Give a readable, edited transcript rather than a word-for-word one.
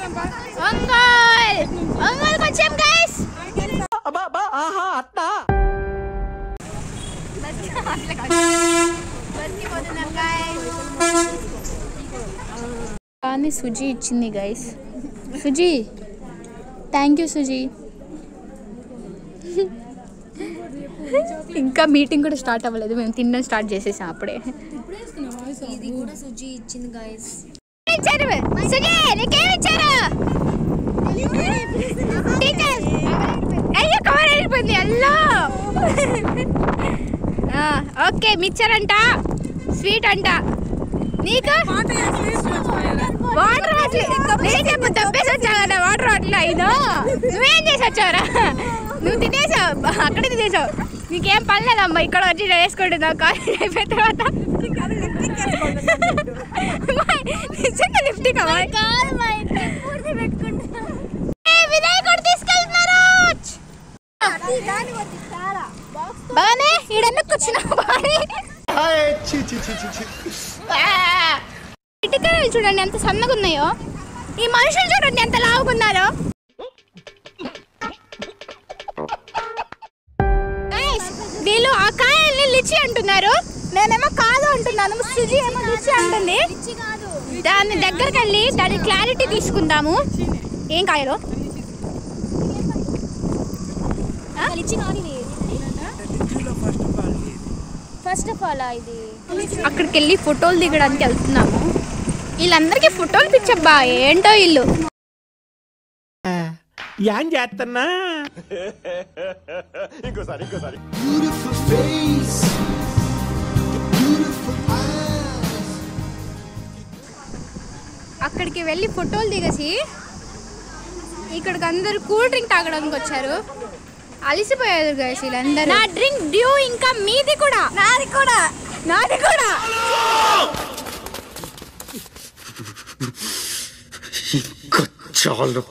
ఒంగోల్ ఒంగోల్ కొంచెం గైస్ కానీ సుజీ ఇచ్చింది guys. Suji thank you Suji. ఇంకా మీటింగ్ కూడా స్టార్ట్ అవ్వలేదు, మేము తినడం స్టార్ట్ చేసేసాం అప్పుడే. ఇది కూడా సుజీ ఇచ్చింది గైస్. సుజీ నీకేం ఇచ్చారు? అయ్యో కవర్ అయిపోయింది అల్లో. ఓకే మిక్చర్ అంట, స్వీట్ అంట. నీకు వాటర్ బాటిల్ దబ్బేసి వచ్చావు కదా వాటర్ బాటిల్. అయినా నువ్వేం చేసి వచ్చావురా? నువ్వు తినేసావు, అక్కడే తినేసావు. నీకేం పర్లేదమ్మా ఇక్కడ వచ్చి వేసుకుంటున్నావు కాలేజ్ అయిపోయిన తర్వాత. నిజంగా లిఫ్టింగ్ వినాయకుడు తీసుకెళ్తున్నారు బాగానే. ఈడెందుకు వచ్చినావు బాగానే. ఇటుకలు చూడండి ఎంత సన్నగా ఉన్నాయో, ఈ మనుషులు చూడండి ఎంత లావుకున్నారో. వీళ్ళు ఆ కాయల్ని లిచి అంటున్నారు, నేనేమో కాదు అంటున్నాను. సుజీ ఏమో లిచి అంటుంది. దాని దగ్గరికి వెళ్ళి దాని క్లారిటీ తీసుకుందాము. ఏం కాయలో ఫస్ట్ ఆఫ్ ఆల్ ఇది అక్కడికి వెళ్ళి ఫోటోలు దిగడానికి వెళ్తున్నాము. వీళ్ళందరికీ ఫోటోలు పిచ్చబ్బా ఏంటో ఇల్లు. ఏం చేస్తున్నా? అక్కడికి వెళ్ళి ఫోటోలు దిగేసి ఇక్కడికి అందరు కూల్ డ్రింక్ తాగడానికి వచ్చారు. అలిసిపోయారు గైస్ వీళ్ళందరూ. నా డ్రింక్ డ్యూ, ఇంకా మీది కూడా. నాది కూడా. చాలు.